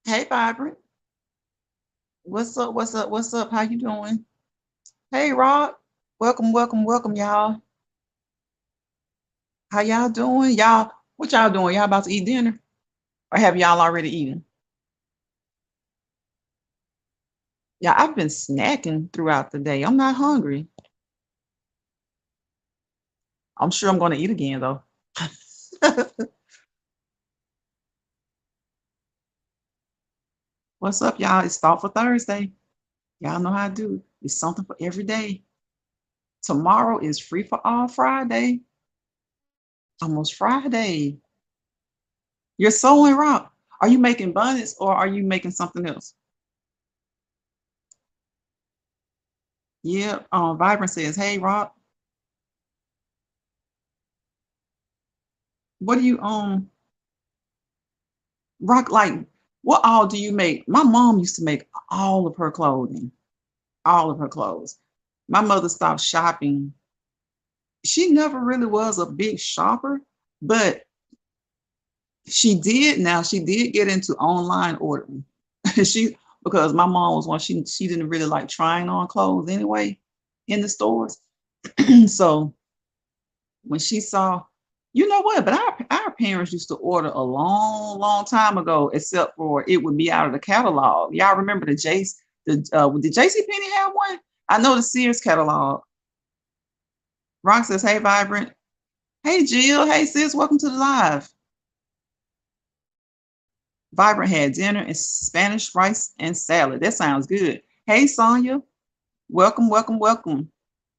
Hey, Vibrant. What's up? What's up? What's up? How you doing? Hey, Rob. Welcome, welcome, welcome, y'all. How y'all doing? Y'all, what y'all doing? Y'all about to eat dinner? Or have y'all already eaten? Yeah, I've been snacking throughout the day. I'm not hungry. I'm sure I'm going to eat again, though. What's up, y'all? It's Thoughtful Thursday. Y'all know how I do. It's something for every day. Tomorrow is free for all Friday. Almost Friday. You're sewing, Rob. Are you making bonnets or are you making something else? Yeah. Vibrant says, "Hey, Rob, what do you rock like? What all do you make?" My mom used to make all of her clothing, all of her clothes. My mother stopped shopping. She never really was a big shopper, but she did get into online ordering. she because my mom was one, she didn't really like trying on clothes anyway in the stores. So when she saw, you know what, but our parents used to order a long, long time ago, except for it would be out of the catalog. Y'all remember the JC Penney have one? I know the Sears catalog. Rock says, "Hey, Vibrant." Hey, Jill. Hey, sis. Welcome to the live. Vibrant had dinner and Spanish rice and salad. That sounds good. Hey, Sonia. Welcome, welcome, welcome.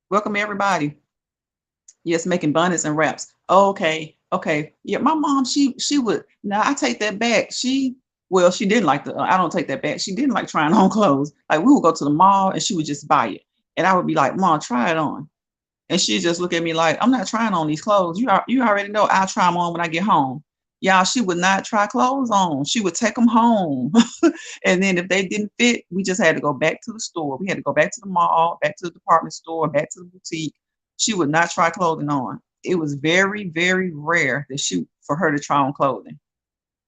Welcome, everybody. Yes, making bonnets and wraps. Okay, okay. Yeah, my mom, she would. Now I take that back. She didn't like the. I don't take that back. She didn't like trying on clothes. Like we would go to the mall and she would just buy it, and I would be like, "Mom, try it on," and she just look at me like, "I'm not trying on these clothes. You already know I'll try them on when I get home." Y'all, she would not try clothes on. She would take them home, and then if they didn't fit, we just had to go back to the store. We had to go back to the mall, back to the department store, back to the boutique. She would not try clothing on. It was very, very rare that she for her to try on clothing.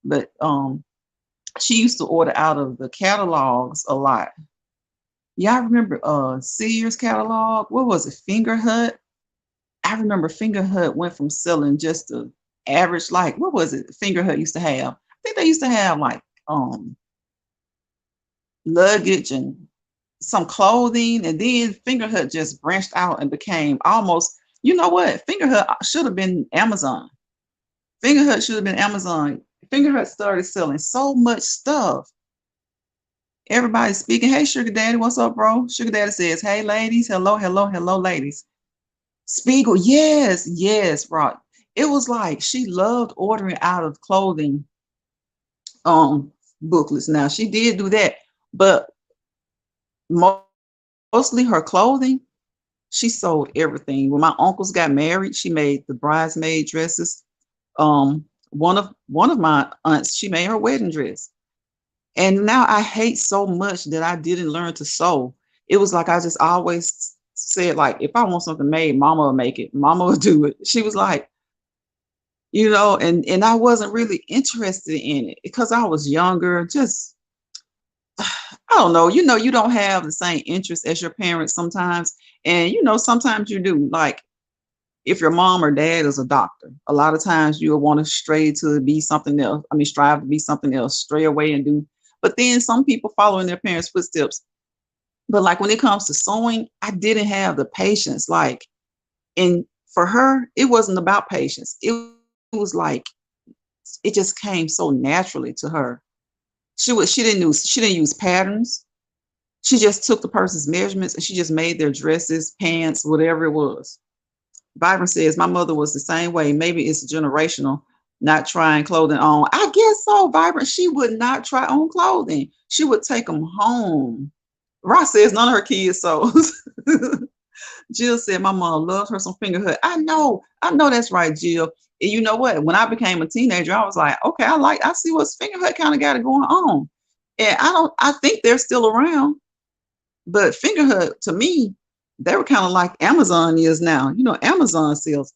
But she used to order out of the catalogs a lot. Y'all remember Sears catalog? What was it? Finger Hut? I remember Finger Hut went from selling just the average, like what was it Finger Hut used to have? I think they used to have like um luggage and some clothing, and then Fingerhut just branched out and became almost, you know what? Fingerhut should have been Amazon. Fingerhut should have been Amazon. Fingerhut started selling so much stuff. Everybody's speaking. Hey, Sugar Daddy, what's up, bro? Sugar Daddy says, "Hey, ladies, hello, hello, hello, ladies." Spiegel, yes, yes, Rock. It was like she loved ordering out of clothing um booklets. Now she did do that, but mostly her clothing. She sold everything. When my uncles got married, she made the bridesmaid dresses. One of my aunts, she made her wedding dress. And now I hate so much that I didn't learn to sew. it was like I just always said, like, if I want something made, mama will make it. Mama will do it. She was like, and I wasn't really interested in it because I was younger. Just I don't know. You don't have the same interest as your parents sometimes, and sometimes you do. Like if your mom or dad is a doctor, a lot of times you'll want to stray to be something else. I mean, strive to be something else, stray away and do. But then some people follow in their parents' footsteps. But like when it comes to sewing, I didn't have the patience. Like, and for her, it wasn't about patience. It was like it just came so naturally to her. She didn't use patterns. She just took the person's measurements and she just made their dresses, pants, whatever it was. Byron says, my mother was the same way. Maybe it's generational, not trying clothing on. I guess so, Vibrant. She would not try on clothing. She would take them home. Ross says none of her kids sews. Jill said, my mom loves her some fingerhood. I know that's right, Jill. And you know what? When I became a teenager, I was like, okay, I see what fingerhood kind of got it going on. And I think they're still around. But fingerhood, to me, they were kind of like Amazon is now. Amazon sells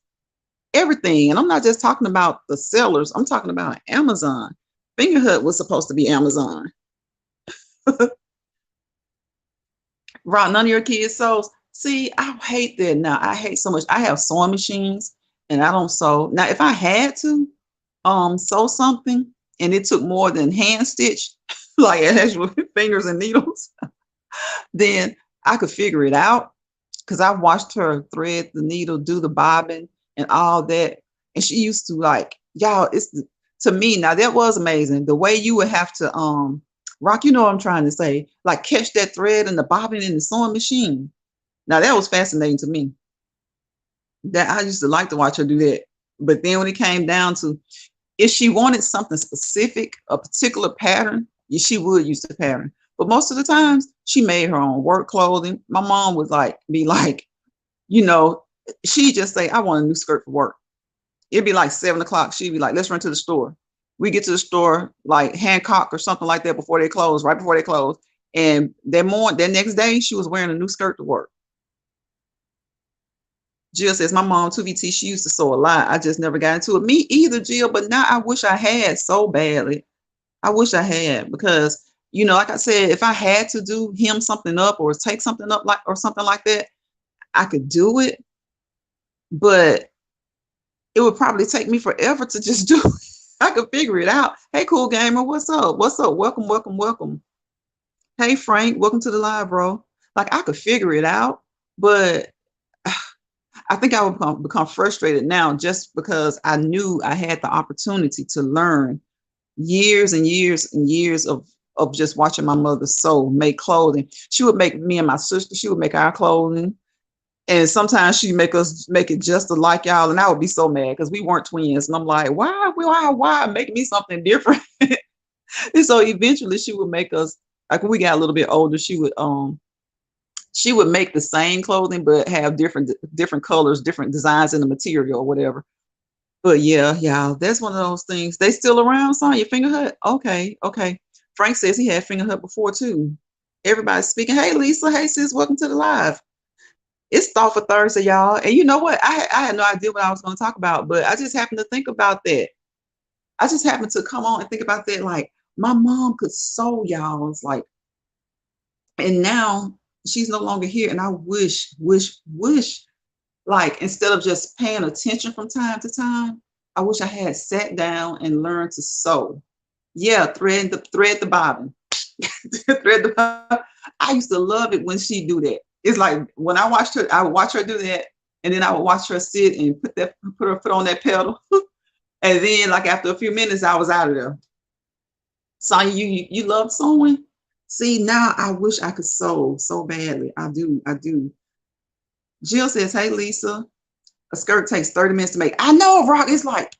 everything. And I'm not just talking about the sellers. I'm talking about Amazon. Fingerhood was supposed to be Amazon. Right, none of your kids sews. See, I hate that now. I hate so much. I have sewing machines and I don't sew. Now, if I had to sew something and it took more than hand stitch, like actual fingers and needles, then I could figure it out because I've watched her thread the needle, do the bobbin and all that. And she used to like, y'all, to me, now that was amazing. The way you would have to, Rock, you know what I'm trying to say, like catch that thread and the bobbin in the sewing machine. Now that was fascinating to me. That I used to like to watch her do that. But then when it came down to if she wanted something specific, a particular pattern, she would use the pattern. But most of the times she made her own work clothing. My mom would be like, she'd just say, I want a new skirt for work. It'd be like 7:00. She'd be like, let's run to the store. We get to the store like Hancock or something like that before they close, right before they close. And that next day, she was wearing a new skirt to work. Jill says, my mom, 2VT, she used to sew a lot. I just never got into it. Me either, Jill, but now I wish I had so badly. I wish I had because, like I said, if I had to do hem something up or take something up or something like that, I could do it. But it would probably take me forever to just do it. I could figure it out. Hey, Cool Gamer, what's up? What's up? Welcome, welcome, welcome. Hey, Frank, welcome to the live, bro. Like, I could figure it out, but I think I would become frustrated now just because I knew I had the opportunity to learn years and years and years of just watching my mother sew, make clothing. She would make me and my sister, she would make our clothing. And sometimes she'd make us make it just like y'all. And I would be so mad because we weren't twins. And I'm like, why make me something different? And so eventually she would make us, like when we got a little bit older, she would make the same clothing, but have different colors, different designs in the material or whatever. But yeah, that's one of those things. They still around, Sonya? Fingerhood? Okay. Frank says he had Fingerhood before too. Everybody's speaking. Hey, Lisa. Hey, sis. Welcome to the live. It's Thoughtful Thursday, y'all. And you know what? I had no idea what I was going to talk about, but I just happened to think about that. I just happened to come on and think about that. Like, my mom could sew, y'all. It's like, and now she's no longer here. And I wish, like, instead of just paying attention from time to time, I wish I had sat down and learned to sew. Yeah, thread the bobbin. Thread the bobbin. I used to love it when she do that. It's like when I watched her, I would watch her do that, and then I would watch her sit and put her foot on that pedal, and then like after a few minutes, I was out of there. Sonya, you love sewing? See, now I wish I could sew so badly. I do. Jill says, hey, Lisa, a skirt takes 30 minutes to make. I know, Rock. It's like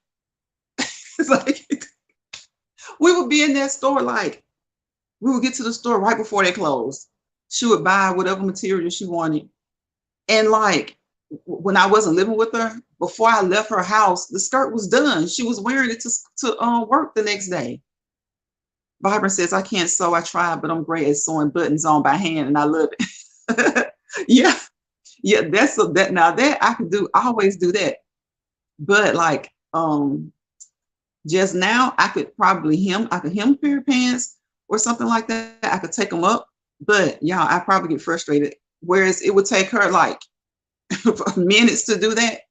we would be in that store, like we would get to the store right before they closed. She would buy whatever material she wanted. And like when I wasn't living with her, before I left her house, the skirt was done. She was wearing it to work the next day. Vibrant says, I can't sew. I tried, but I'm great at sewing buttons on by hand and I love it. Yeah, yeah, that now that I could do, I always do that. But like just now I could hem a pair of pants or something like that. I could take them up. But y'all, I probably get frustrated. Whereas it would take her like minutes to do that.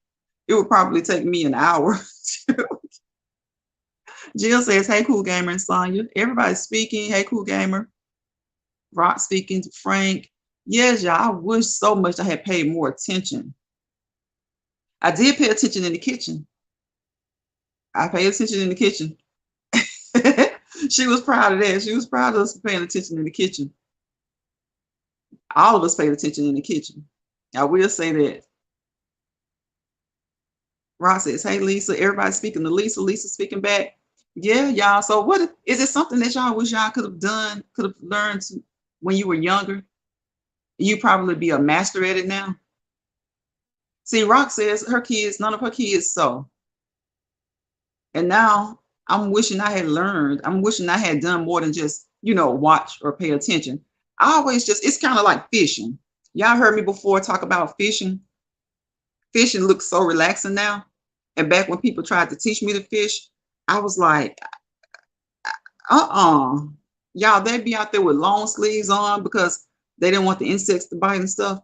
It would probably take me an hour. Jill says, hey, cool gamer and Sonya. Everybody's speaking. Hey, cool gamer. Rock speaking to Frank. Yes, y'all, I wish so much I had paid more attention. I did pay attention in the kitchen. I paid attention in the kitchen. She was proud of that. She was proud of us paying attention in the kitchen. All of us paid attention in the kitchen. I will say that. Ross says, hey, Lisa. Everybody's speaking to Lisa. Lisa speaking back. Yeah, y'all. So what is it something that y'all wish y'all could have done, could have learned when you were younger? You probably be a master at it now. See, Rock says none of her kids sew. And now I'm wishing I had learned. I'm wishing I had done more than just, watch or pay attention. I always it's kind of like fishing. Y'all heard me before talk about fishing. Fishing looks so relaxing now. And back when people tried to teach me to fish, I was like, y'all, they'd be out there with long sleeves on because they didn't want the insects to bite and stuff.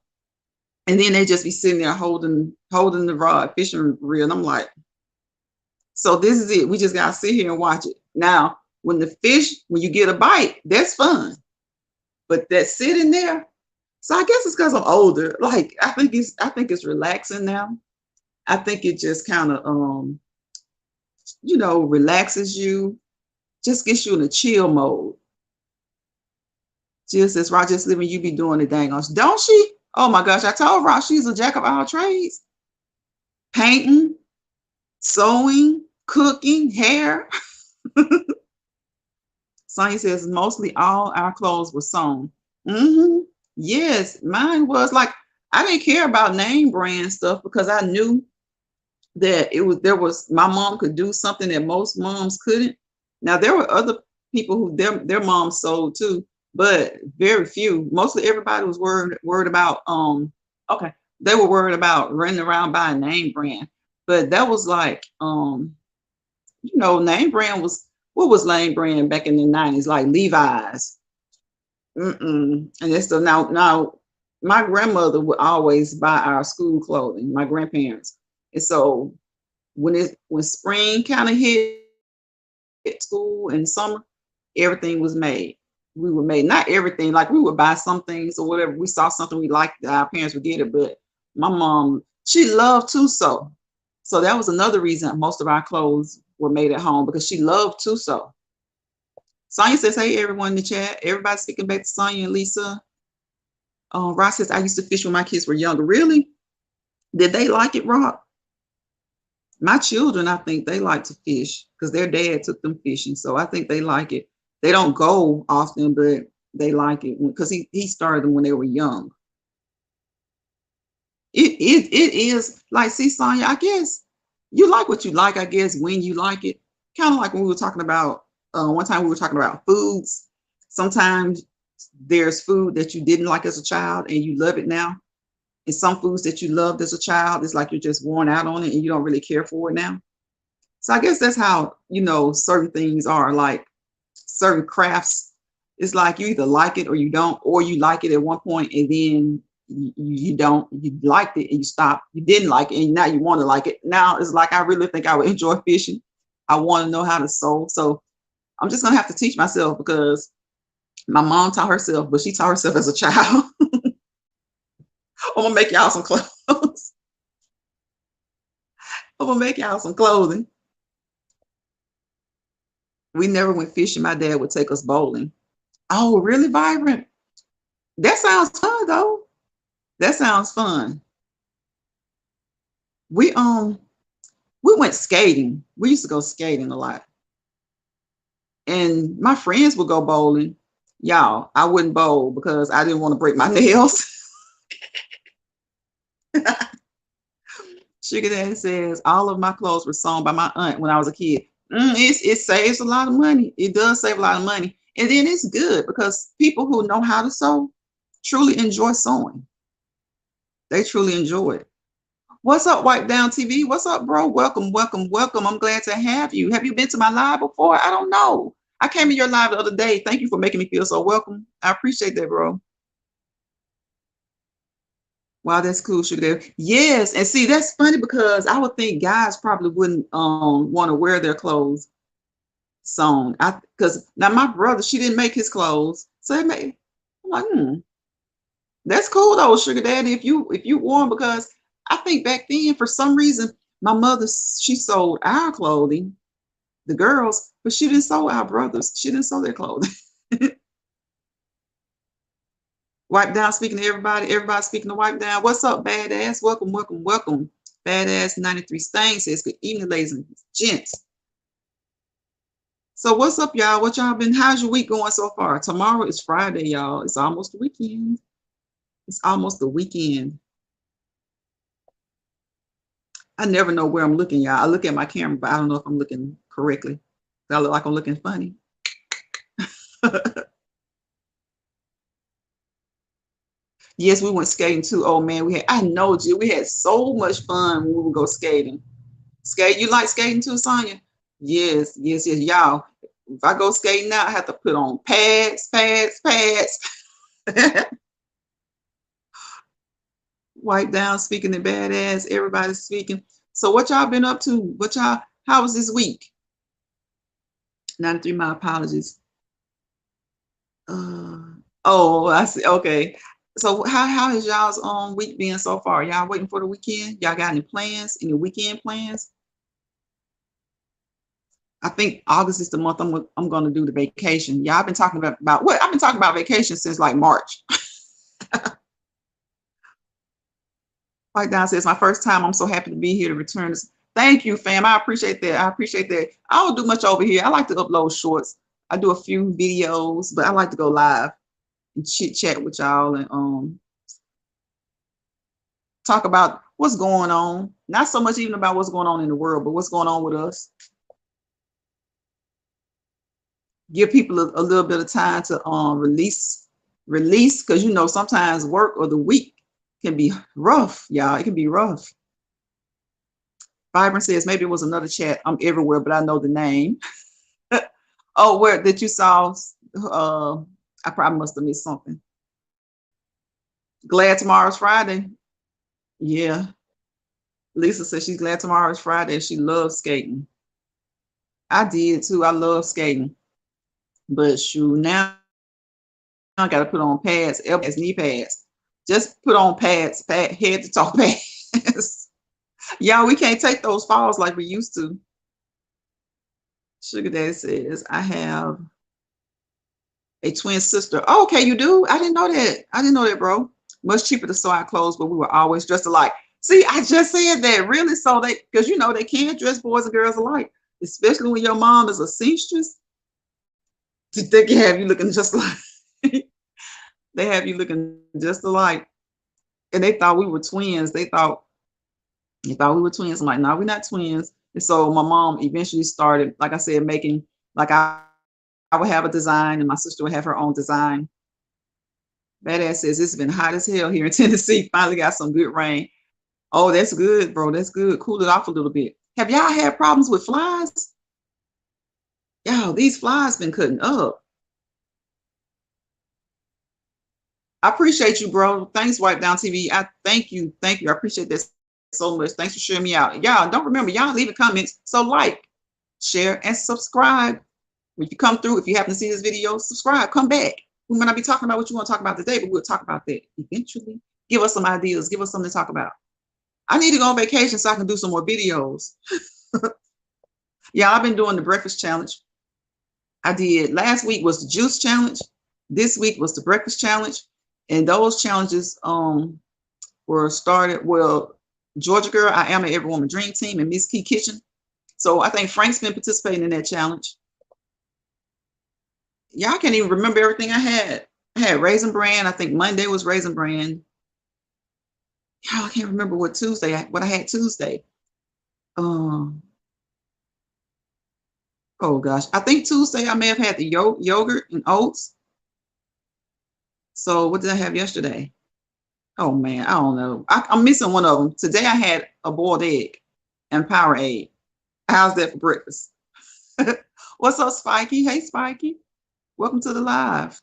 And then they just be sitting there holding the rod, fishing reel. And I'm like, so this is it. We just gotta sit here and watch it. Now, when you get a bite, that's fun. But that sitting there, so I guess it's because I'm older. Like I think it's relaxing now. I think it just kind of relaxes you, just gets you in a chill mode. Jill says, Roger's living, you be doing the dang on. Don't she? Oh my gosh, I told Ross she's a jack of all trades. Painting, sewing, cooking, hair. Sonya says, mostly all our clothes were sewn. Yes, mine was like, I didn't care about name brand stuff because I knew that my mom could do something that most moms couldn't. Now there were other people who their moms sold too, but very few. Mostly everybody was worried about they were worried about running around buying name brand. But that was like name brand was, what was name brand back in the 90s? Like Levi's. And that's so now my grandmother would always buy our school clothing, my grandparents. And so when spring kind of hit school and summer, everything was made. We were made, not everything, like we would buy some things or whatever. We saw something we liked, our parents would get it. But my mom, she loved to sew. So that was another reason most of our clothes were made at home, because she loved to sew. Sonya says, hey, everyone in the chat. Everybody speaking back to Sonya and Lisa. Ross says, I used to fish when my kids were younger. Really? Did they like it, Rob? My children, I think they like to fish because their dad took them fishing. So I think they like it. They don't go often, but they like it because he started them when they were young. It is like, see, Sonya, I guess you like what you like, I guess, when you like it. Kind of like when we were talking about, one time we were talking about foods. Sometimes there's food that you didn't like as a child and you love it now. And some foods that you loved as a child, it's like you're just worn out on it and you don't really care for it now. So I guess that's how, certain things are, like certain crafts. It's like you either like it or you don't, or you like it at one point and then you don't, you liked it and you stopped. You didn't like it and now you want to like it. Now it's like, I really think I would enjoy fishing. I want to know how to sew. So I'm just going to have to teach myself, because my mom taught herself, but she taught herself as a child. I'm gonna make y'all some clothes. I'm gonna make y'all some clothing. We never went fishing. My dad would take us bowling. Oh, really, Vibrant? That sounds fun, though. That sounds fun. We went skating. We used to go skating a lot. And my friends would go bowling. Y'all, I wouldn't bowl because I didn't want to break my nails. Sugar Daddy says, all of my clothes were sewn by my aunt when I was a kid. It saves a lot of money. It does save a lot of money. And then it's good because people who know how to sew, truly enjoy sewing. They truly enjoy it. What's up, Wipe Down TV? What's up, bro? Welcome, welcome, welcome. I'm glad to have you. Have you been to my live before? I don't know. I came in your live the other day. Thank you for making me feel so welcome. I appreciate that, bro. Wow, that's cool, Sugar Daddy. Yes, and see, that's funny because I would think guys probably wouldn't want to wear their clothes sewn. Because now my brother, she didn't make his clothes, so it made. I'm like, that's cool though, Sugar Daddy. If you wore 'em, because I think back then for some reason my mother, she sold our clothing, the girls, but she didn't sew our brothers. She didn't sew their clothing. Wipe Down speaking to everybody. Everybody speaking to Wipe Down. What's up, Badass? Welcome, welcome, welcome. Badass 93 Stain says, good evening, ladies and gents. So what's up, y'all? What y'all been, how's your week going so far? Tomorrow is Friday, y'all. It's almost the weekend. It's almost the weekend. I never know where I'm looking, y'all. I look at my camera, but I don't know if I'm looking correctly. I look like I'm looking funny. Yes, we went skating too. Oh man, I know, Jill. We had so much fun when we would go skating. Skate, you like skating too, Sonya? Yes, yes, yes. Y'all, if I go skating now, I have to put on pads. Wipe Down speaking to Badass. Everybody's speaking. So what y'all been up to? How was this week? 93, my apologies. Oh, I see. Okay. So how has y'all's week been so far? Y'all waiting for the weekend? Y'all got any plans? Any weekend plans? I think August is the month I'm going to do the vacation. Yeah, I've been talking about what? I've been talking about vacation since like March. Like Don says, my first time. I'm so happy to be here to return this. Thank you, fam. I appreciate that. I appreciate that. I don't do much over here. I like to upload shorts. I do a few videos, but I like to go live and chit chat with y'all and talk about what's going on. Not so much even about what's going on in the world, but what's going on with us. Give people a little bit of time to release, because you know sometimes work or the week can be rough, y'all. It can be rough. Vibrant says maybe it was another chat. I'm everywhere, but I know the name. Oh, where that you saw? I probably must have missed something. Glad tomorrow's Friday. Yeah. Lisa says she's glad tomorrow's Friday. She loves skating. I did too. I love skating. But shoot, now I got to put on pads, elbow pads, knee pads. Just put on pads, head to toe pads. Y'all, we can't take those falls like we used to. Sugar Daddy says, I have a twin sister. Oh, okay, you do? I didn't know that. I didn't know that, bro. Much cheaper to sew our clothes, but we were always dressed alike. See, I just said that. Really? So because you know they can't dress boys and girls alike, especially when your mom is a seamstress. They can have you looking just like they have you looking just alike. And they thought we were twins. They thought we were twins. I'm like, no, we're not twins. And so my mom eventually started, like I said, making like I would have a design and my sister would have her own design. Badass says it's been hot as hell here in Tennessee. Finally got some good rain. Oh, that's good, bro. That's good. Cool it off a little bit. Have y'all had problems with flies? Y'all, these flies been cutting up. I appreciate you, bro. Thanks, Wipe Down TV. I thank you. Thank you. I appreciate this so much. Thanks for sharing me out. Y'all, don't remember, y'all leave comments. So like, share, and subscribe. If you come through, if you happen to see this video, subscribe, come back. We might not be talking about what you want to talk about today, but we'll talk about that eventually. Give us some ideas. Give us something to talk about. I need to go on vacation so I can do some more videos. Yeah, I've been doing the breakfast challenge. I did. Last week was the juice challenge. This week was the breakfast challenge. And those challenges were started, well, Georgia Girl, I Am an Every Woman Dream Team, and Miss Key Kitchen. So I think Frank's been participating in that challenge. Y'all can't even remember everything I had. I had Raisin Bran. I think Monday was Raisin Bran. Y'all, I can't remember what I had Tuesday. Oh gosh, I think Tuesday I may have had the yogurt and oats. So what did I have yesterday? Oh man, I don't know. I'm missing one of them. Today I had a boiled egg and Powerade. How's that for breakfast? What's up, Spiky? Hey, Spiky. Welcome to the live.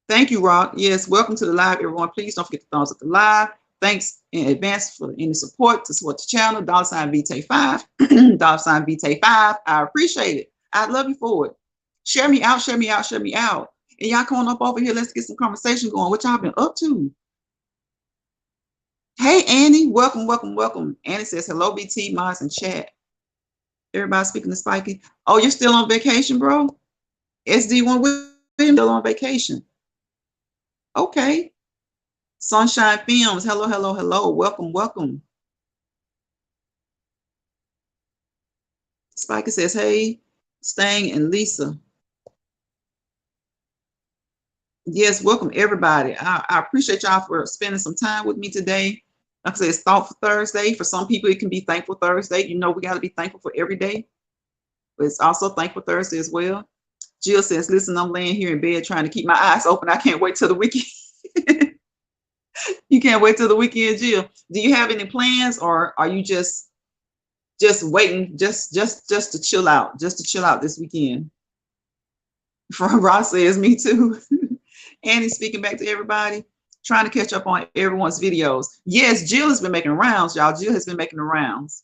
Thank you, Rock. Yes, welcome to the live, everyone. Please don't forget to thumbs up the live. Thanks in advance for any support to support the channel. $ VT5. $ VT5. I appreciate it. I love you for it. Share me out, share me out, share me out. And y'all come on up over here. Let's get some conversation going. What y'all been up to? Hey, Annie. Welcome, welcome, welcome. Annie says, hello, BT, mods, and chat. Everybody speaking to Spiky. Oh, you're still on vacation, bro? SD1 Williams still on vacation. Okay. Sunshine Films. Hello, hello, hello. Welcome, welcome. Spiker says, hey, Stang and Lisa. Yes, welcome everybody. I appreciate y'all for spending some time with me today. Like I said, it's Thoughtful Thursday. For some people, it can be Thankful Thursday. You know, we got to be thankful for every day. But it's also Thankful Thursday as well. Jill says, listen, I'm laying here in bed trying to keep my eyes open. I can't wait till the weekend. You can't wait till the weekend, Jill. Do you have any plans, or are you just waiting, just to chill out, this weekend? From Ross says, me too. Annie speaking back to everybody, trying to catch up on everyone's videos. Yes, Jill has been making rounds, y'all. Jill has been making the rounds.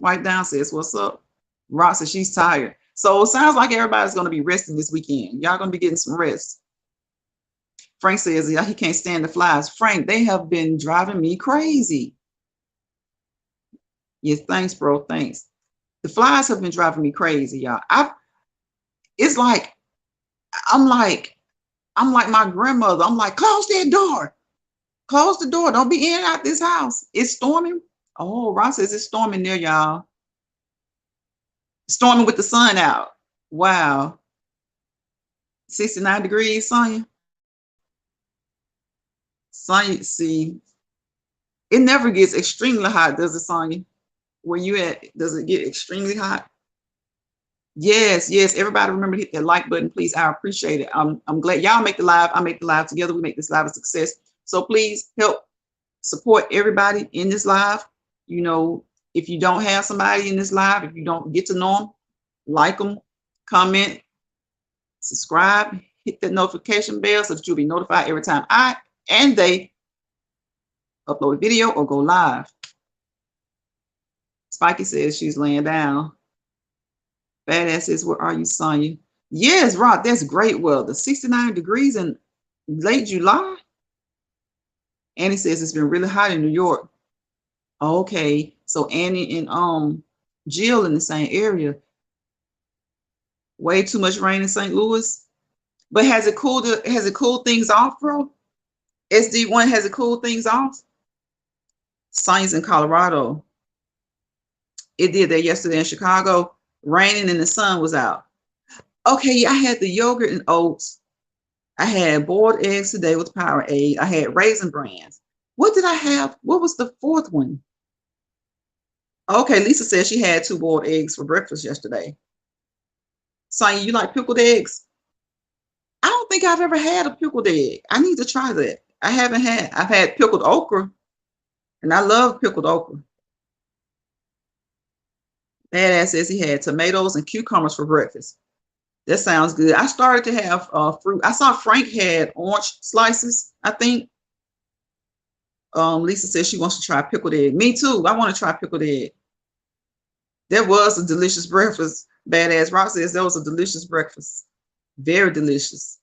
White Down says, what's up? Ross says she's tired. So it sounds like everybody's going to be resting this weekend. Y'all going to be getting some rest. Frank says, yeah, he can't stand the flies. Frank, they have been driving me crazy. Yes, thanks, bro. Thanks. The flies have been driving me crazy, y'all. It's like, I'm like my grandmother. I'm like, close that door. Close the door. Don't be in and out this house. It's storming. Oh, Ross says it's storming there, y'all. Storming with the sun out. Wow. 69 degrees, Sonya. Sonya, see, it never gets extremely hot, does it, Sonya? Where you at, does it get extremely hot? Yes, yes. Everybody remember to hit that like button, please. I appreciate it. I'm glad y'all make the live. I make the live together. We make this live a success. So please help support everybody in this live. You know, if you don't have somebody in this live, if you don't get to know them, like them, comment, subscribe, hit that notification bell so that you'll be notified every time I and they upload a video or go live. Spiky says she's laying down. Badass says, where are you, Sonya? Yes, Rod, that's great weather. 69 degrees in late July. Annie says it's been really hot in New York. Okay, so Annie and Jill in the same area. Way too much rain in St. Louis. But has it cooled things off, bro? SD1 has it cooled things off? Sonya's in Colorado. It did that yesterday in Chicago. Raining and the sun was out. Okay, I had the yogurt and oats. I had boiled eggs today with Powerade. I had Raisin Brands. What did I have? What was the fourth one? Okay, Lisa said she had 2 boiled eggs for breakfast yesterday. Sonya, you like pickled eggs? I don't think I've ever had a pickled egg. I need to try that. I've had pickled okra, and I love pickled okra. Badass says he had tomatoes and cucumbers for breakfast. That sounds good. I started to have fruit. I saw Frank had orange slices, I think. Lisa says she wants to try pickled egg. Me too. I want to try pickled egg. That was a delicious breakfast. Badass Rock says that was a delicious breakfast. Very delicious.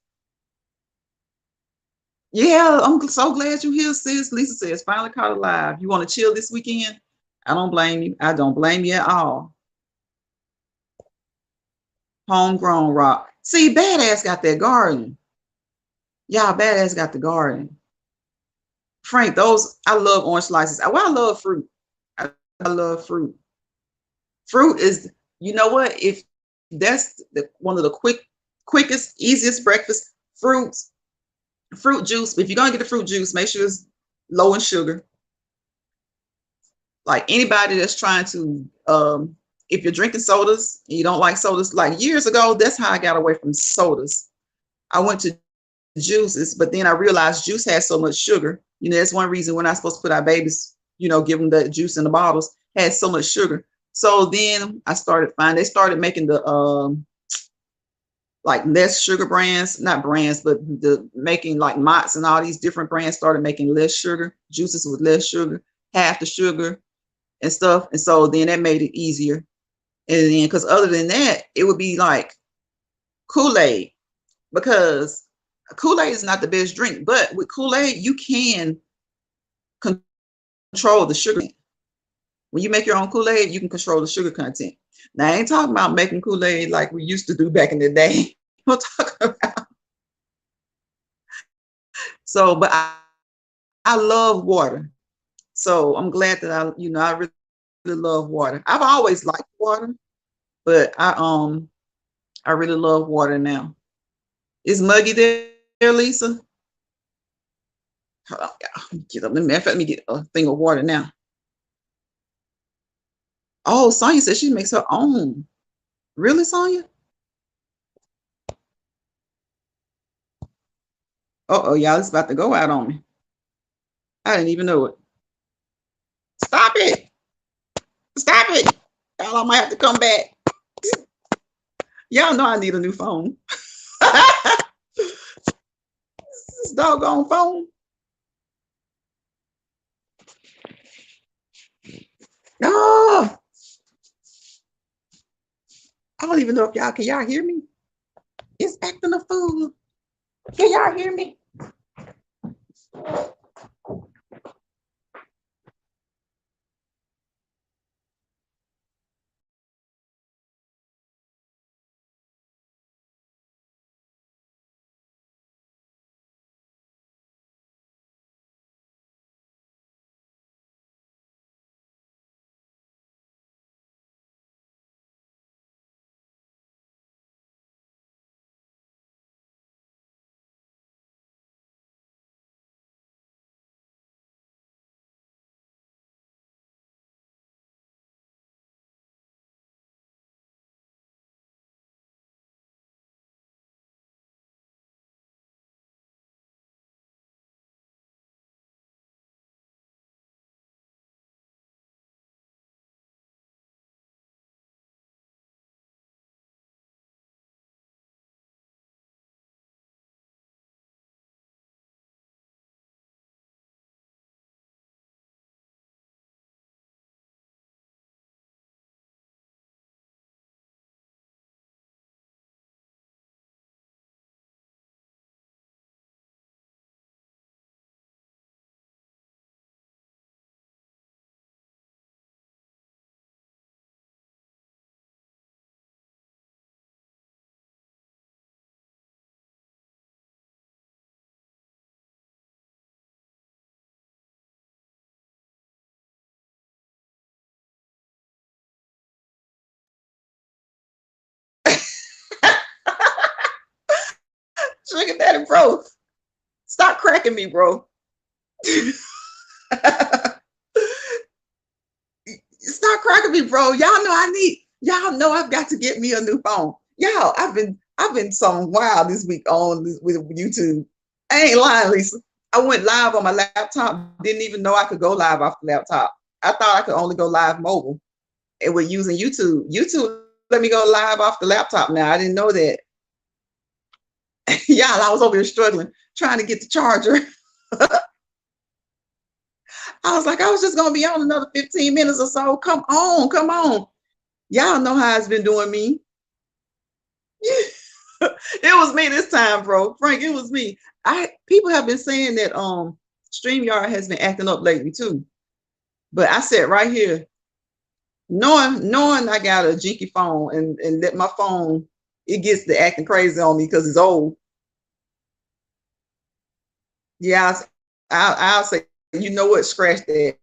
Yeah, I'm so glad you're here, sis. Lisa says, finally caught alive. You want to chill this weekend? I don't blame you. I don't blame you at all. Homegrown Rock. See, Badass got that garden. Y'all, Badass got the garden. Frank, I love orange slices. Well, I love fruit. I love fruit. Fruit is, you know what? If that's one of the quickest, easiest breakfast, fruit juice. If you're gonna get the fruit juice, make sure it's low in sugar. Like anybody that's trying to if you're drinking sodas and you don't like sodas, like years ago, that's how I got away from sodas. I went to juices, but then I realized juice has so much sugar. That's one reason we're not supposed to put our babies, give them the juice in the bottles, has so much sugar. So then I started they started making the like less sugar brands, not brands, but the making like Mott's and all these different brands started making less sugar, juices with less sugar, half the sugar and stuff. And so then that made it easier. And then, because other than that, it would be like Kool-Aid, because Kool-Aid is not the best drink, but with Kool-Aid, you can control the sugar. When you make your own Kool-Aid, you can control the sugar content. Now, I ain't talking about making Kool-Aid like we used to do back in the day. We're talking about. So, but I love water. So I'm glad that I really love water. I've always liked water, but I really love water now. Is Muggy there, Lisa? Hold on, get up. Let me get a thing of water now. Oh, Sonya said she makes her own. Really, Sonya? Uh-oh, y'all, it's about to go out on me. I didn't even know it. Stop it. Stop it. Y'all, I might have to come back. Y'all know I need a new phone. This doggone phone. Oh, I don't even know if can y'all hear me? It's acting a fool. Can y'all hear me? Sugar Daddy, bro. Stop cracking me, bro. Stop cracking me, bro. Y'all know I've got to get me a new phone. Y'all, I've been so wild this week with YouTube. I ain't lying, Lisa. I went live on my laptop. Didn't even know I could go live off the laptop. I thought I could only go live mobile. And we're using YouTube. YouTube let me go live off the laptop now. I didn't know that. Y'all, I was over here struggling, trying to get the charger. I was like, I was just going to be on another 15 minutes or so. Come on, come on. Y'all know how it's been doing me. It was me this time, bro. Frank, it was me. People have been saying that StreamYard has been acting up lately too. But I said right here, knowing I got a jinky phone and that my phone, it gets to acting crazy on me because it's old. Yeah, I'll say, you know what, scratch that.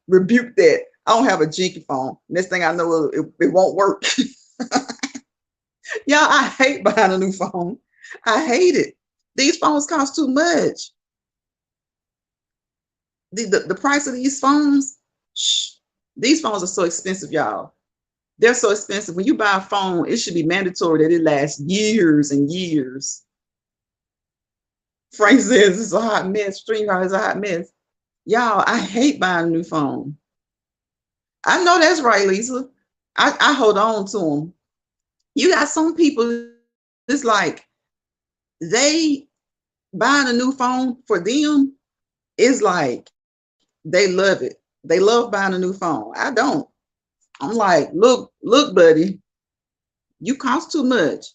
Rebuke that. I don't have a jinky phone. Next thing I know, it won't work. Yeah, I hate buying a new phone. I hate it. These phones cost too much. The price of these phones are so expensive, y'all. They're so expensive. When you buy a phone, it should be mandatory that it lasts years and years. Frank says it's a hot mess. StreamYard is a hot mess. Y'all, I hate buying a new phone. I know that's right, Lisa. I hold on to them. You got some people, it's like they buying a new phone for them is like they love it. They love buying a new phone. I don't. I'm like, look, buddy, you cost too much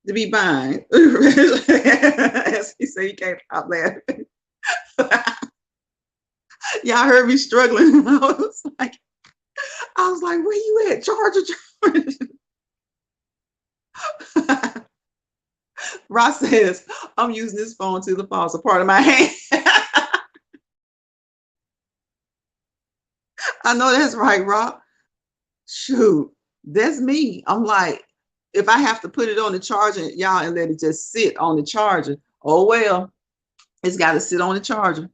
to be buying. As he said, you can't stop laughing. Y'all heard me struggling. I was like, where you at? Charger. Ross says, I'm using this phone till it falls apart in my hand. I know that's right, Rob. Shoot, that's me. I'm like, if I have to put it on the charger, y'all, and let it just sit on the charger, oh well, it's got to sit on the charger.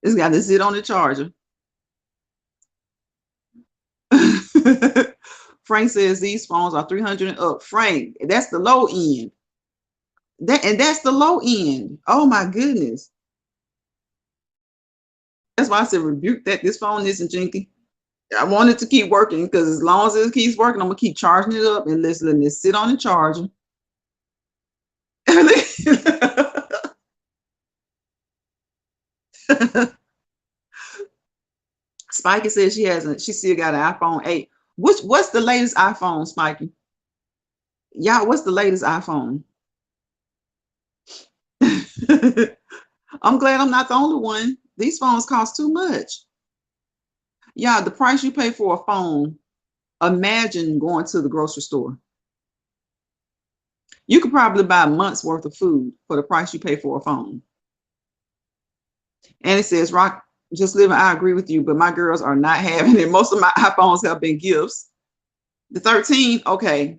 It's got to sit on the charger. Frank says these phones are 300 and up. Frank, that's the low end. That's the low end. Oh my goodness. That's why I said rebuke that. This phone isn't jinky. I want it to keep working because as long as it keeps working, I'm gonna keep charging it up and letting it sit on the charger. Spiky says she still got an iPhone 8. What's the latest iPhone, Spiky? Y'all, what's the latest iPhone? I'm glad I'm not the only one. These phones cost too much. Yeah, the price you pay for a phone, imagine going to the grocery store. You could probably buy a month's worth of food for the price you pay for a phone. And it says, Rock, just living, I agree with you, but my girls are not having it. Most of my iPhones have been gifts. The 13, okay.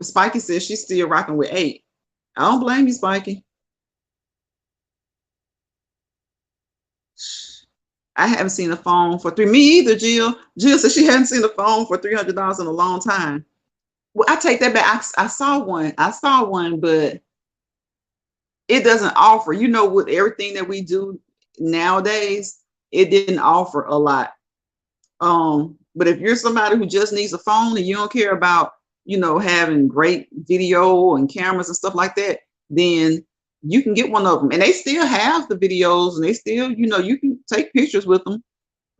Spiky says she's still rocking with 8. I don't blame you, Spiky. I haven't seen a phone for $3. Me either, Jill. Jill said she hadn't seen a phone for $300 in a long time. Well, I take that back. I saw one, but it doesn't offer. You know, with everything that we do nowadays, it didn't offer a lot. But if you're somebody who just needs a phone and you don't care about, having great video and cameras and stuff like that, then you can get one of them. And they still have the videos and they still, you can take pictures with them.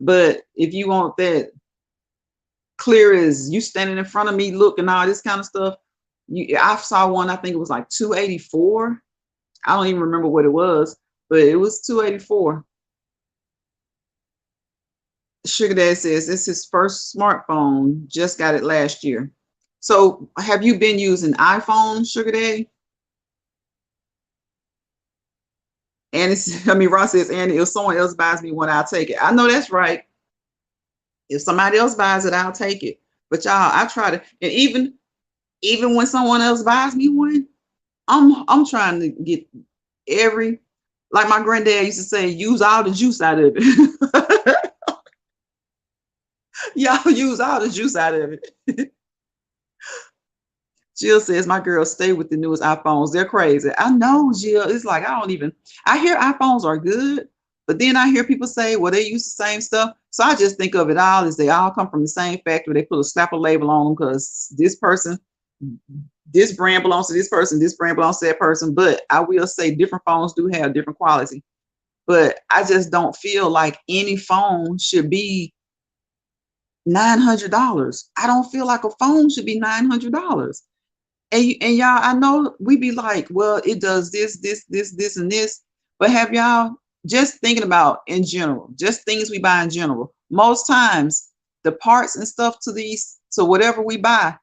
But if you want that clear as you standing in front of me, look and all this kind of stuff, I saw one, I think it was like $284. I don't even remember what it was, but it was $284. Sugar Dad says it's his first smartphone, just got it last year. So have you been using iPhone, Sugar Daddy? And Ross says, Andy, if someone else buys me one, I'll take it. I know that's right. If somebody else buys it, I'll take it. But y'all, I try to, and even when someone else buys me one, I'm trying to get like my granddad used to say, use all the juice out of it. Y'all use all the juice out of it. Jill says, my girls stay with the newest iPhones. They're crazy. I know, Jill. It's like, I hear iPhones are good, but then I hear people say, well, they use the same stuff. So I just think of it all as they all come from the same factory. They put a slap a label on them because this brand belongs to this person, this brand belongs to that person. But I will say different phones do have different quality. But I just don't feel like any phone should be $900. I don't feel like a phone should be $900. And y'all, I know we be like, well, it does this, and this. But have y'all just thinking about in general, just things we buy in general. Most times the parts and stuff to whatever we buy,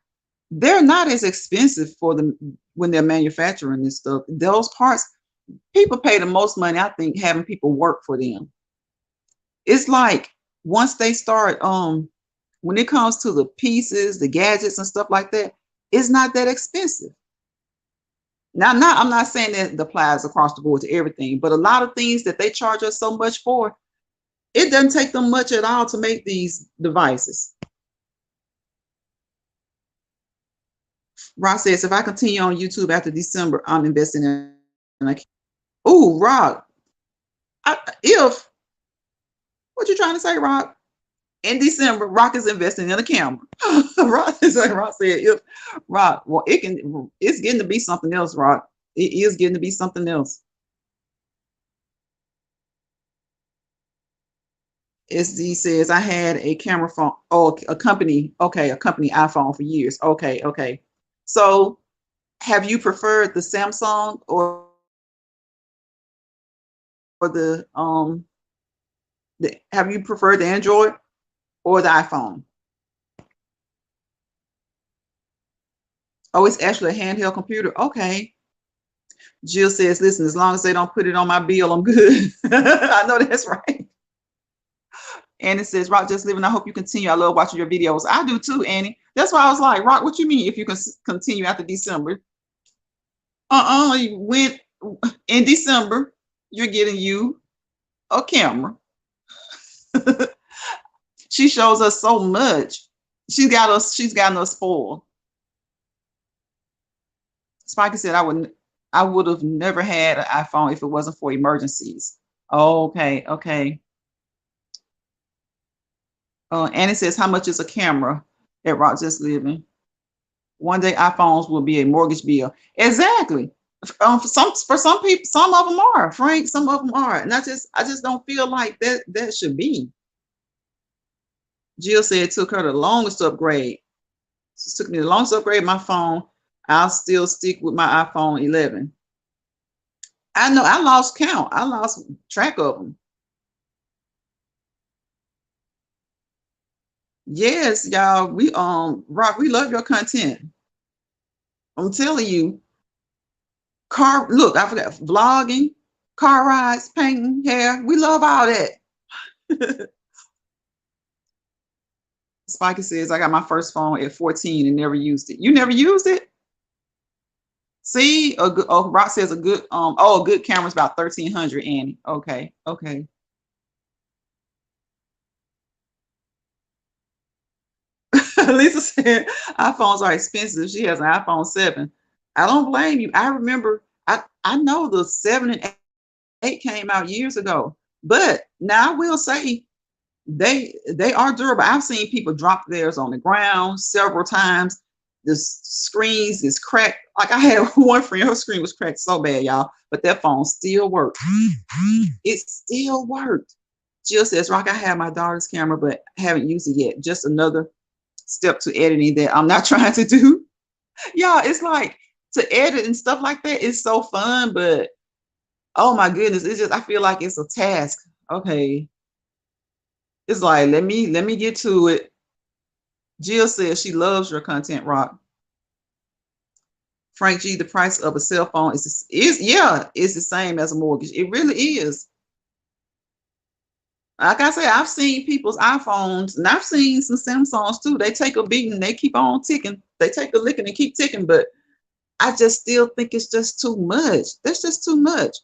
they're not as expensive for them when they're manufacturing this stuff. Those parts, people pay the most money, I think, having people work for them. It's like once they start, when it comes to the pieces, the gadgets and stuff like that, it's not that expensive. Now, I'm not saying that applies across the board to everything, but a lot of things that they charge us so much for, It doesn't take them much at all to make these devices. Rock says, if I continue on YouTube after December, I'm investing in a. Ooh, Rock. If what you trying to say, Rock? In December, Rock is investing in a camera. Rock said, if Rock, well, it's getting to be something else, Rock. It is getting to be something else. SD says, I had a camera phone, a company iPhone for years. Okay. So have you preferred the Samsung or have you preferred the Android or the iPhone? Oh, it's actually a handheld computer. Okay. Jill says, listen, as long as they don't put it on my bill, I'm good. I know that's right. Annie says, Rock just living. I hope you continue. I love watching your videos. I do too, Annie. That's why I was like, Rock, what you mean if you can continue after December? You went in December, you're getting you a camera. She shows us so much. She's gotten us spoiled. Spiker said, I would have never had an iPhone if it wasn't for emergencies. Okay. Annie says, how much is a camera at Rock Just Living? One day iPhones will be a mortgage bill. Exactly. For some people, some of them are, Frank, some of them are. And I just don't feel like that should be. Jill said it took her the longest to upgrade. It took me the longest to upgrade my phone. I'll still stick with my iPhone 11. I know I lost count. I lost track of them. Yes, y'all. We Rock, we love your content. I'm telling you. Look, I forgot vlogging, car rides, painting, hair. We love all that. Spiky says, I got my first phone at 14 and never used it. You never used it? See, Rock says a good a good camera's about 1,300, Annie. Okay. Lisa said iPhones are expensive. She has an iPhone 7. I don't blame you. I remember I know the 7 and 8 came out years ago, but now I will say they are durable. I've seen people drop theirs on the ground several times. The screens is cracked. Like I had one friend, her screen was cracked so bad, y'all, but that phone still worked. It still worked. Jill says, Rock, I have my daughter's camera, but haven't used it yet. Just another step to editing that I'm not trying to do. Yeah, it's like to edit and stuff like that is so fun, but oh my goodness, it's just I feel like it's a task. Okay. It's like let me get to it. Jill says she loves your content, Rock. Frank G, the price of a cell phone is the same as a mortgage. It really is. Like I say, I've seen people's iPhones and I've seen some Samsungs too. They take a beating, they keep on ticking. They take a licking and keep ticking, but I just still think it's just too much. That's just too much,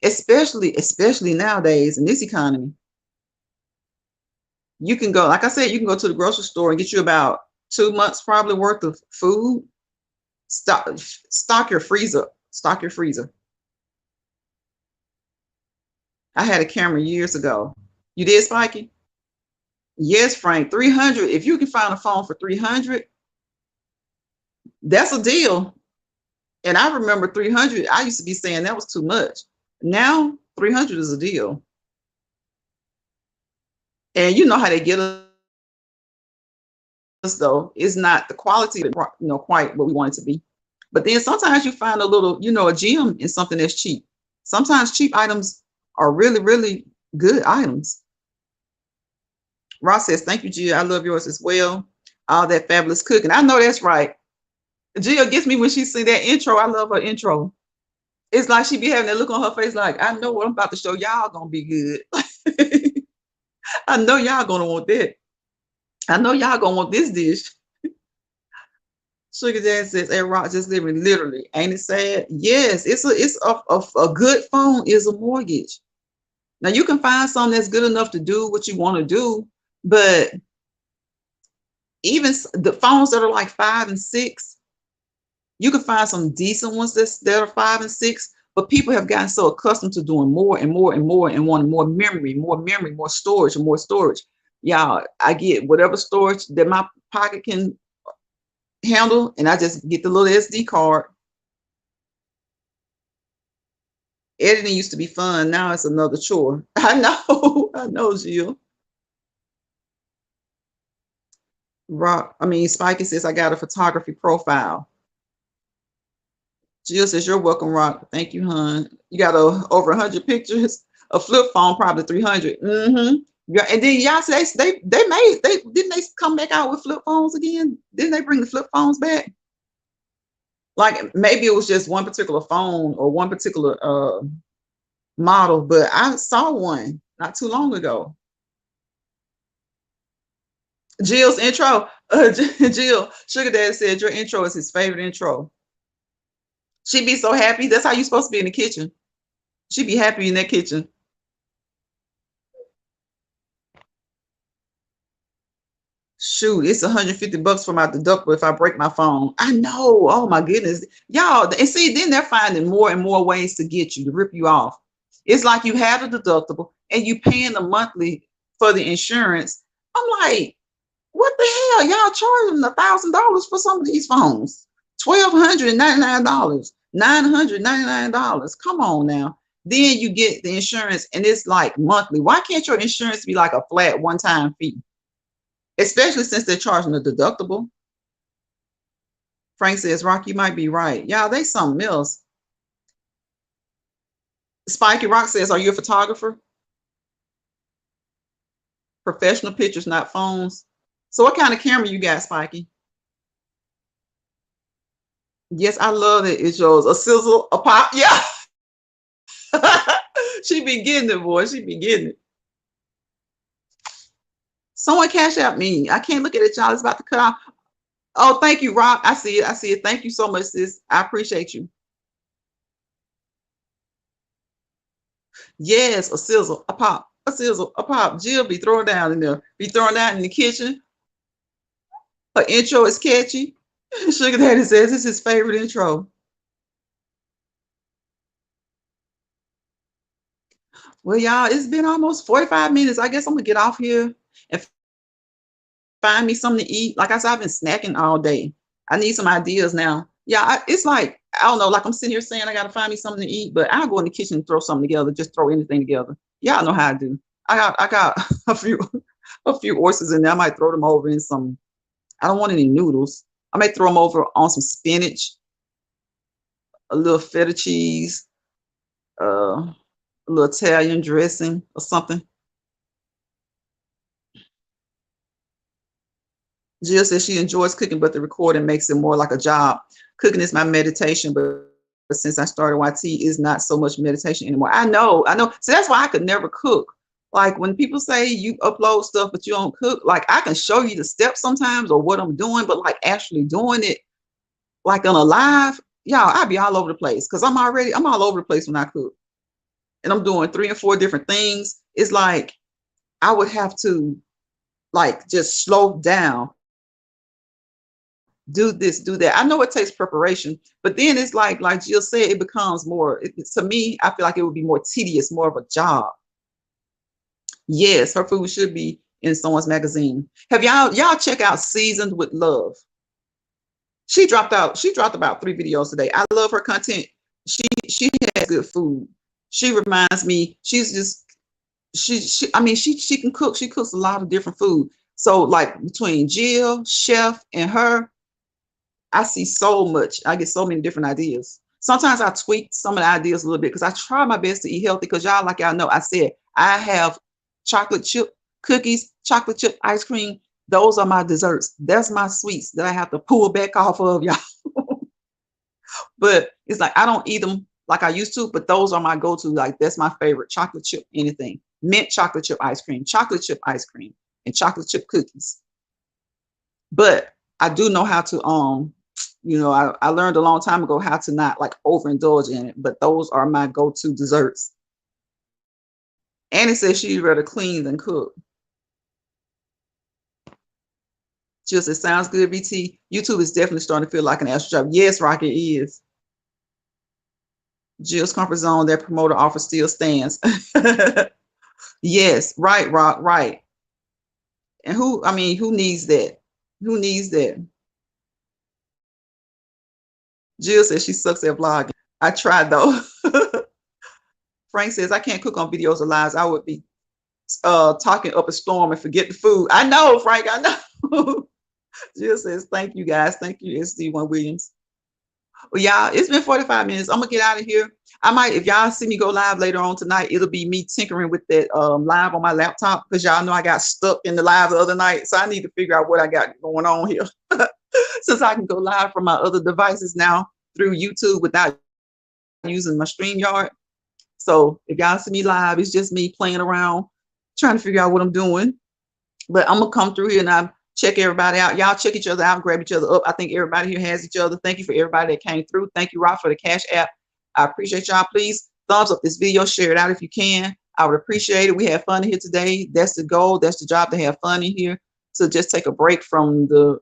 especially nowadays in this economy. You can go, like I said, you can go to the grocery store and get you about 2 months probably worth of food. Stock your freezer. Stock your freezer. I had a camera years ago. You did, Spiky? Yes, Frank. 300. If you can find a phone for 300, that's a deal. And I remember 300. I used to be saying that was too much. Now 300 is a deal. And you know how they get us though. It's not the quality, quite what we want it to be. But then sometimes you find a little, a gem in something that's cheap. Sometimes cheap items are really, really good items. Ross says, thank you, Jill. I love yours as well. All that fabulous cooking. I know that's right. Jill gets me when she see that intro. I love her intro. It's like she be having that look on her face like, I know what I'm about to show y'all gonna be good. I know y'all gonna want that. I know y'all gonna want this dish. Sugar Dad says, hey, Rock Just Living, literally. Ain't it sad? Yes, it's a good phone is a mortgage. Now you can find some that's good enough to do what you want to do, but even the phones that are like 5 and 6, you can find some decent ones that are 5 and 6, but people have gotten so accustomed to doing more and more and more and wanting more memory, more storage, and more storage. Y'all, I get whatever storage that my pocket can handle, and I just get the little SD card. Editing used to be fun. Now it's another chore. I know, I know, Jill. Spikey says I got a photography profile. Jill says you're welcome, Rock. Thank you, hon. You got over 100 pictures. A flip phone, probably 300. Yeah, and then y'all say they didn't they come back out with flip phones again? Didn't they bring the flip phones back? Like maybe it was just one particular phone or one particular model, but I saw one not too long ago. Jill's intro. Jill, Sugar Daddy said your intro is his favorite intro. She'd be so happy. That's how you're supposed to be in the kitchen. She'd be happy in that kitchen. Shoot, it's $150 for my deductible if I break my phone. I know. Oh my goodness. Y'all, and see, then they're finding more and more ways to get you, to rip you off. It's like you have a deductible and you paying the monthly for the insurance. I'm like, what the hell? Y'all charging $1,000 for some of these phones. $1,299, $999. Come on now. Then you get the insurance and it's like monthly. Why can't your insurance be like a flat one-time fee? Especially since they're charging the deductible. Frank says, Rock, you might be right. Y'all, they something else. Spiky Rock says, are you a photographer? Professional pictures, not phones. So what kind of camera you got, Spiky? Yes, I love it. It shows a sizzle, a pop. Yeah. She be getting it, boy. She be getting it. Someone cash out me. I can't look at it, y'all. It's about to cut off. Oh, thank you, Rock. I see it. I see it. Thank you so much, sis. I appreciate you. Yes, a sizzle, a pop, a sizzle, a pop. Jill be throwing down in there. Be throwing down in the kitchen. Her intro is catchy. Sugar Daddy says it's his favorite intro. Well, y'all, it's been almost 45 minutes. I guess I'm gonna get off here and find me something to eat. Like I said, I've been snacking all day. I need some ideas now. Yeah, it's like, I don't know, like I'm sitting here saying I gotta find me something to eat, but I'll go in the kitchen and throw something together, just throw anything together. Y'all know how I do. I got a few oysters in there. I might throw them over in some, I don't want any noodles. I may throw them over on some spinach, a little feta cheese, a little Italian dressing or something. Jill says she enjoys cooking, but the recording makes it more like a job. Cooking is my meditation, but since I started YT, is not so much meditation anymore. I know. So that's why I could never cook. Like when people say you upload stuff, but you don't cook, like I can show you the steps sometimes or what I'm doing, but like actually doing it like on a live, y'all, I'd be all over the place because I'm all over the place when I cook. And I'm doing 3 and 4 different things. It's like I would have to like just slow down, do this, do that. I know it takes preparation, but then it's like Jill said, it becomes more, to me, I feel like it would be more tedious, more of a job. Yes, her food should be in someone's magazine. Have y'all check out Seasoned with Love? She dropped about 3 videos today. I love her content. She has good food. She reminds me, she's just, she can cook. She cooks a lot of different food. So like between Jill, Chef, and her, I see so much. I get so many different ideas. Sometimes I tweak some of the ideas a little bit because I try my best to eat healthy because y'all, like y'all know, I said I have chocolate chip cookies, chocolate chip ice cream. Those are my desserts. That's my sweets that I have to pull back off of, y'all. But it's like I don't eat them like I used to, but those are my go-to. Like that's my favorite: chocolate chip anything, mint chocolate chip ice cream, and chocolate chip cookies. But I do know how to I learned a long time ago how to not like overindulge in it, but those are my go-to desserts. Annie says she'd rather clean than cook. Just it sounds good, BT. YouTube is definitely starting to feel like an extra job. Yes, Rocket is. Jill's comfort zone, their promoter offer still stands. Yes, right, Rock, right. And who needs that? Who needs that? Jill says she sucks at vlogging. I tried though. Frank says I can't cook on videos or lives. I would be talking up a storm and forget the food. I know, Frank, I know. Jill says, thank you guys. Thank you, SD1 Williams. Well, y'all, it's been 45 minutes. I'm gonna get out of here. I might, if y'all see me go live later on tonight, it'll be me tinkering with that live on my laptop, because y'all know I got stuck in the live the other night. So I need to figure out what I got going on here. Since I can go live from my other devices now through YouTube without using my StreamYard. So if y'all see me live, it's just me playing around, trying to figure out what I'm doing. But I'm gonna come through here and I check everybody out. Y'all check each other out, grab each other up. I think everybody here has each other. Thank you for everybody that came through. Thank you, Rob, for the Cash App. I appreciate y'all. Please thumbs up this video, share it out if you can. I would appreciate it. We had fun here today. That's the goal. That's the job, to have fun in here. So just take a break from the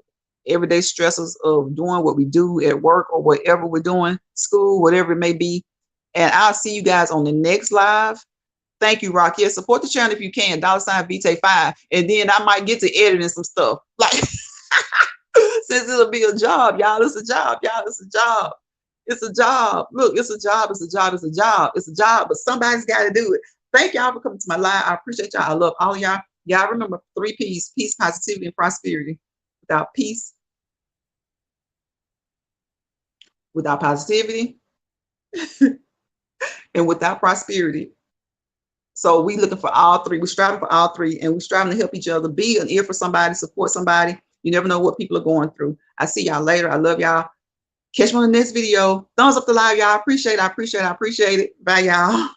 everyday stresses of doing what we do at work or whatever we're doing, school, whatever it may be. And I'll see you guys on the next live. Thank you, Rock. Yeah, support the channel if you can. $VT5. And then I might get to editing some stuff. Like, since it'll be a job, y'all. It's a job, y'all. It's a job. It's a job. Look, it's a job. It's a job. It's a job. It's a job. But somebody's got to do it. Thank y'all for coming to my live. I appreciate y'all. I love all y'all. Y'all remember 3 P's: peace, positivity, and prosperity. Without peace, without positivity, and without prosperity. So we looking for all 3. We're striving for all 3, and we're striving to help each other, be an ear for somebody, support somebody. You never know what people are going through. I see y'all later. I love y'all. Catch me on the next video. Thumbs up the live, y'all. Appreciate it. I appreciate it. I appreciate it. Bye, y'all.